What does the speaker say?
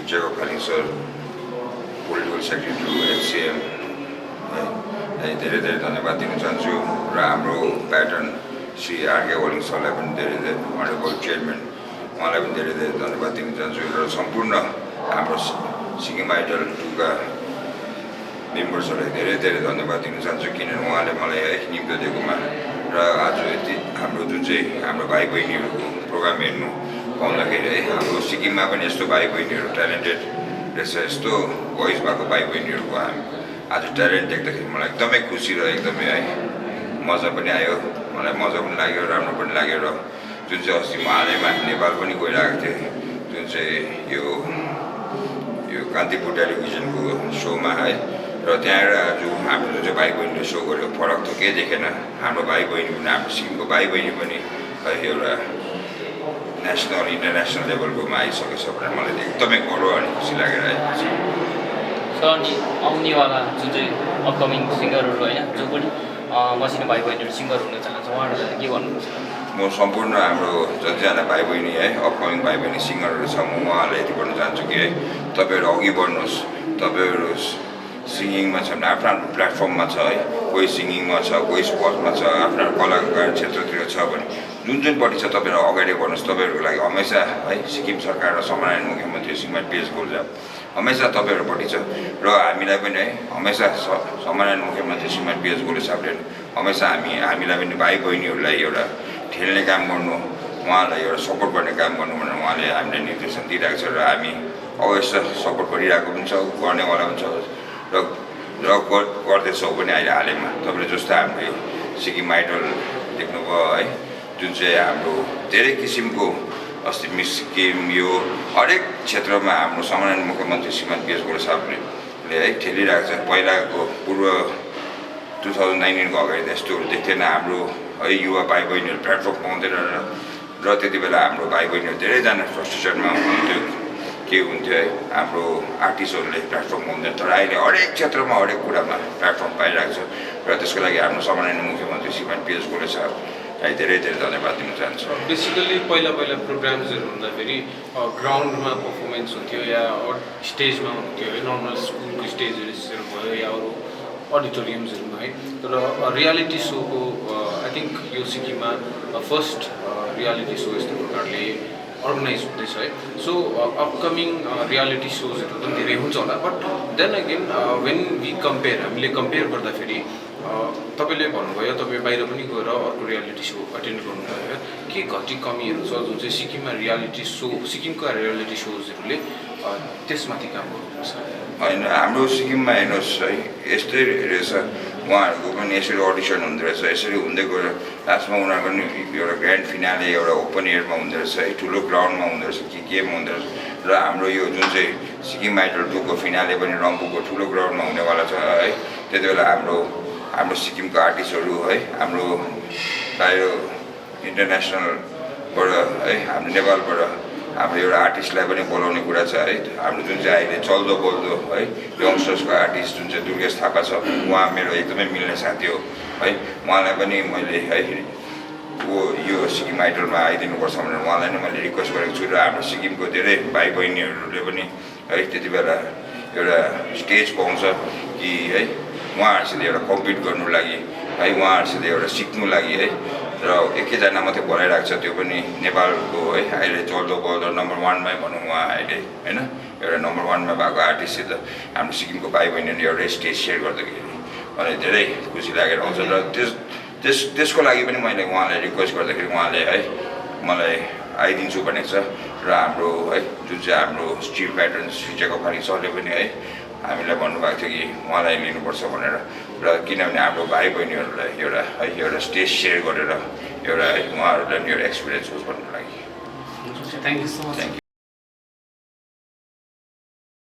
Jacob Khalil sir, Political Secretary to HCM, धेरै धेरै धन्यवाद दिन चाहन्छु र हाम्रो प्याटर्न श्री आरके वलिङ सरलाई पनि धेरै धेरै अनरेबल चेयरम्यान उहाँलाई पनि धेरै धेरै धन्यवाद दिन चाहन्छु र सम्पूर्ण हाम्रो सिक्किम आइडल 2 का मेम्बर्सहरूलाई धेरै धेरै धन्यवाद दिन चाहन्छु किनभने उहाँले मलाई है निम्तो दिएकोमा र आज यति हाम्रो जुन चाहिँ हाम्रो भाइ बहिनीहरूको प्रोग्राम हेर्नु पाउँदाखेरि है हाम्रो सिक्किममा पनि यस्तो भाइ बहिनीहरू ट्यालेन्टेड रहेछ यस्तो भोइस भएको भाइ बहिनीहरूको आज ट्यालेन्ट देख्दाखेरि मलाई एकदमै खुसी र एकदमै है मजा पनि आयो मलाई मजा पनि लाग्यो राम्रो पनि लाग्यो र जुन चाहिँ अस्ति म हालैमा नेपाल पनि गइरहेको थिएँ जुन चाहिँ यो कान्तिपुर टेलिभिजनको सोमा है र त्यहाँबाट आज हाम्रो जुन चाहिँ भाइ बहिनीले सो गर्यो फरक त केही देखेन हाम्रो भाइ बहिनी पनि हाम्रो सिक्किमको भाइ बहिनी पनि है एउटा नेसनल इन्टरनेसनल लेभलकोमा आइसकेको छ भनेर मलाई एकदमै गौरव अनि खुसी लागेर आएको छ। सर अनि आउनेवाला जुन चाहिँ अपकमिङ सिङ्गरहरू होइन जो पनि मसिनो भाइ बहिनीहरू सिङ्गर हुन चाहन्छ उहाँहरूलाई के गर्नुहुन्छ? म सम्पूर्ण हाम्रो जतिजना भाइ बहिनी है अपकमिङ भाइ बहिनी सिङ्गरहरू छ म उहाँहरूलाई यति भन्न चाहन्छु कि है तपाईँहरू अघि बढ्नुहोस् तपाईँहरू सिङ्गिङमा छ भने आफ्नो आफ्नो प्लेटफर्ममा छ है कोही सिङ्गिङमा छ कोही स्पोर्ट्समा छ आफ्नो कलाकार क्षेत्रतिर छ भने जुनपट्टि छ तपाईँहरू अगाडि बढ्नुहोस् तपाईँहरूको लागि हमेसा है सिक्किम सरकार र सम्माननीय मुख्यमन्त्री श्रीमान पिएस गोलजा हमेसा तपाईँहरूपट्टि छ र हामीलाई पनि है हमेसा सम्माननीय मुख्यमन्त्री श्रीमान पिएस गोले साहबले हमेसा हामीलाई पनि भाइ बहिनीहरूलाई एउटा ठेल्ने काम गर्नु उहाँलाई एउटा सपोर्ट गर्ने काम गर्नु भनेर उहाँले हामीले निर्देशन दिइरहेको छ र हामी अवश्य सपोर्ट गरिरहेको पनि छ गर्नेवाला पनि छ र गर्दैछौँ पनि अहिले हालैमा तपाईँले जस्तो हाम्रो यो सिक्किम आइडल देख्नुभयो है जुन चाहिँ हाम्रो धेरै किसिमको अस्ति मिस सिक्किम यो हरेक क्षेत्रमा हाम्रो सम्माननीय मुख्यमन्त्री श्रीमान पिएस गोले साहबले है ठेलिरहेको छ पहिलाको पूर्व 2019 को अगाडि त्यस्तोहरू देख्थेन हाम्रो है युवा भाइ बहिनीहरू प्लेटफर्म पाउँदैन र त्यति बेला हाम्रो भाइ बहिनीहरू धेरैजना फ्रस्ट्रेसनमा हुन्थ्यो के हुन्थ्यो है हाम्रो आर्टिस्टहरूले प्लेटफर्म पाउँदैन तर अहिले हरेक क्षेत्रमा हरेक कुरामा प्लेटफर्म पाइरहेको छ र त्यसको लागि हाम्रो सम्माननीय मुख्यमन्त्री श्रीमान पिएस गोले साहबलाई धेरै धेरै धन्यवाद दिन चाहन्छु। बेसिकली पहिला प्रोग्राम्सहरू हुँदाखेरि ग्राउन्डमा पर्फर्मेन्स हुन्थ्यो या स्टेजमा हुन्थ्यो है नर्मल स्कुलको स्टेजहरू भयो या अरू अडिटोरियम्सहरूमा है तर रियालिटी सोको आई थिङ्क यो सिक्किममा फर्स्ट रियालिटी सो यस्तो प्रकारले अर्गनाइज हुँदैछ है सो अपकमिङ रियालिटी सोजहरू पनि धेरै हुन्छ होला but then again when we compare हामीले कम्पेयर गर्दाखेरि तपाईँले भन्नुभयो तपाईँ बाहिर पनि गएर अर्को रियालिटी सो अटेन्ड गर्नुभयो के घटी कमीहरू छ जुन चाहिँ सिक्किममा रियालिटी सो सिक्किमका रियालिटी सोजहरूले त्यसमाथि काम गर्नुपर्छ? होइन हाम्रो सिक्किममा हेर्नुहोस् है यस्तै रहेछ उहाँहरूको पनि यसरी अडिसन हुँदो रहेछ यसरी हुँदै गएर लास्टमा उनीहरूको पनि एउटा ग्रान्ड फिनाले एउटा ओपन एयरमा हुँदो रहेछ है ठुलो ग्राउन्डमा हुँदो रहेछ गेम हुँदो रहेछ र हाम्रो यो जुन चाहिँ सिक्किम आइडल 2 को फिनाले पनि रम्फूको ठुलो ग्राउन्डमा हुनेवाला छ है त्यति बेला हाम्रो सिक्किमको आर्टिस्टहरू है हाम्रो बाहिर इन्टरनेसनलबाट है हाम्रो नेपालबाट हाम्रो एउटा आर्टिस्टलाई पनि बोलाउने कुरा छ है हाम्रो जुन चाहिँ अहिले चल्दो बोल्दो है यङ्स्टर्सको आर्टिस्ट जुन चाहिँ दुर्गेश थापा छ उहाँ मेरो एकदमै मिल्ने साथी हो है उहाँलाई पनि मैले है यो सिक्किम आइडलमा आइदिनुपर्छ भनेर उहाँलाई नै मैले रिक्वेस्ट गरेको छु र हाम्रो सिक्किमको धेरै भाइ बहिनीहरूले पनि है त्यति बेला एउटा स्टेज पाउँछ कि है उहाँहरूसित एउटा कम्पिट गर्नु लागि है उहाँहरूसित एउटा सिक्नु लागि है र एकैजना मात्रै बोलाइरहेको छ त्यो पनि नेपालको है अहिले चल्दो बोल्दो नम्बर 1मै भनौँ उहाँ अहिले होइन एउटा नम्बर 1मा भएको आर्टिस्टसित हाम्रो सिक्किमको भाइ बहिनीले एउटै स्टेज सेयर गर्दाखेरि मलाई धेरै खुसी लागेर आउँछ र त्यसको लागि पनि मैले उहाँलाई रिक्वेस्ट गर्दाखेरि उहाँले है मलाई आइदिन्छु भनेको छ र हाम्रो है जुन चाहिँ हाम्रो स्टिल प्याटर्न श्री जेकब खालिल सरले पनि है हामीलाई भन्नुभएको थियो कि उहाँलाई लिनुपर्छ भनेर र किनभने हाम्रो भाइ बहिनीहरूलाई एउटा स्टेज सेयर गरेर एउटा है उहाँहरूलाई पनि एउटा एक्सपिरियन्स होस् भन्नुको लागि। Thank you so much.